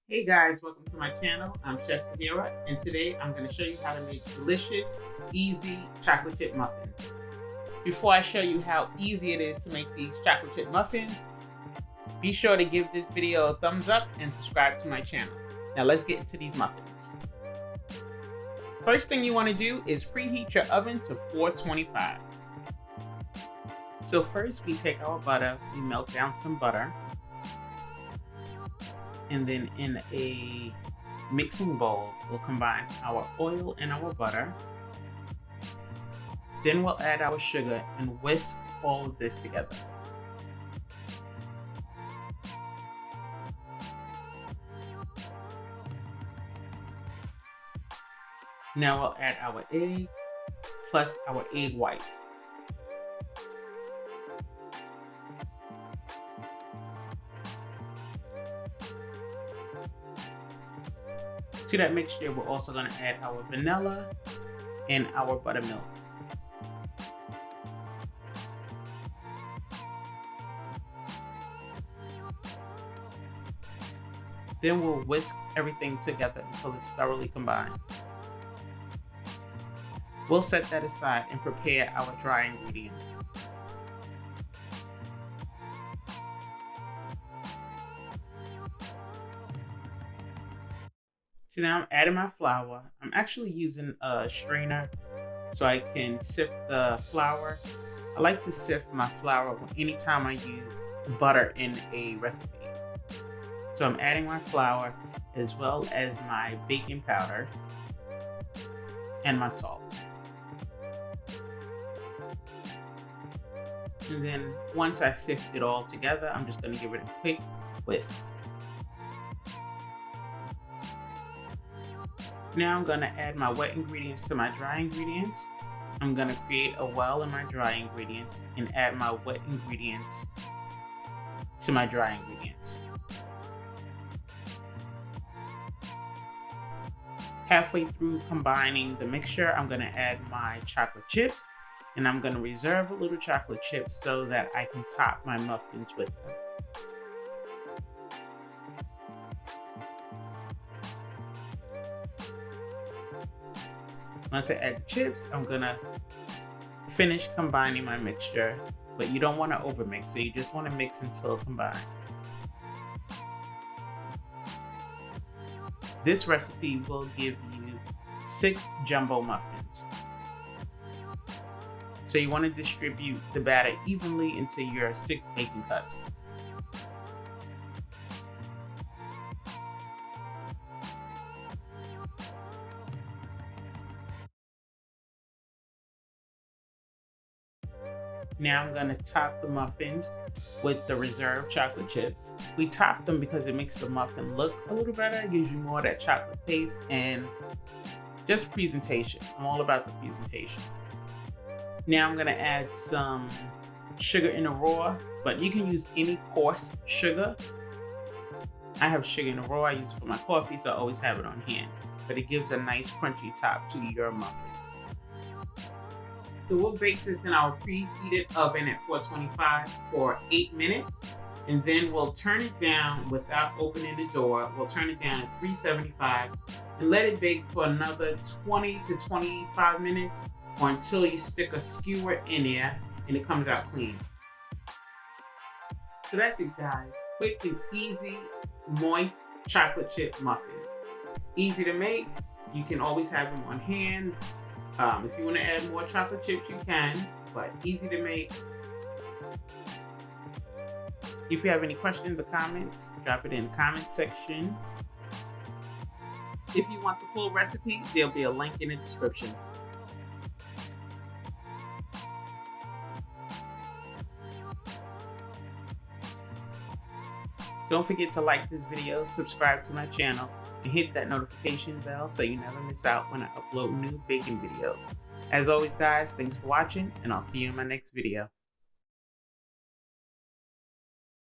Hey guys, welcome to my channel. I'm Chef Sahira, and today I'm going to show you how to make delicious, easy chocolate chip muffins. Before I show you how easy it is to make these chocolate chip muffins, be sure to give this video a thumbs up and subscribe to my channel. Now let's get into these muffins. First thing you want to do is preheat your oven to 425. So first we take our butter, we melt down some butter. And then in a mixing bowl, we'll combine our oil and our butter. Then we'll add our sugar and whisk all of this together. Now we'll add our egg plus our egg white. To that mixture, we're also going to add our vanilla and our buttermilk. Then we'll whisk everything together until it's thoroughly combined. We'll set that aside and prepare our dry ingredients. So now I'm adding my flour. I'm actually using a strainer so I can sift the flour. I like to sift my flour anytime I use butter in a recipe. So I'm adding my flour as well as my baking powder and my salt. And then once I sift it all together, I'm just going to give it a quick whisk. Now I'm going to add my wet ingredients to my dry ingredients. I'm going to create a well in my dry ingredients and add my wet ingredients to my dry ingredients. Halfway through combining the mixture, I'm going to add my chocolate chips, and I'm going to reserve a little chocolate chips so that I can top my muffins with them. Once I add the chips, I'm gonna finish combining my mixture, but you don't want to overmix, so you just want to mix until combined. This recipe will give you 6 jumbo muffins. So you want to distribute the batter evenly into your 6 baking cups. Now I'm going to top the muffins with the reserved chocolate chips. We top them because it makes the muffin look a little better. It gives you more of that chocolate taste and just presentation. I'm all about the presentation. Now I'm going to add some sugar in the raw, but you can use any coarse sugar. I have sugar in the raw. I use it for my coffee, so I always have it on hand. But it gives a nice crunchy top to your muffin. So we'll bake this in our preheated oven at 425 for 8 minutes. And then we'll turn it down without opening the door. We'll turn it down at 375 and let it bake for another 20 to 25 minutes or until you stick a skewer in there and it comes out clean. So that's it, guys. Quick and easy, moist chocolate chip muffins. Easy to make. You can always have them on hand. If you want to add more chocolate chips, you can, but easy to make. If you have any questions or comments, drop it in the comment section. If you want the full recipe, there'll be a link in the description. Don't forget to like this video, subscribe to my channel, and hit that notification bell so you never miss out when I upload new baking videos. As always, guys, thanks for watching, and I'll see you in my next video.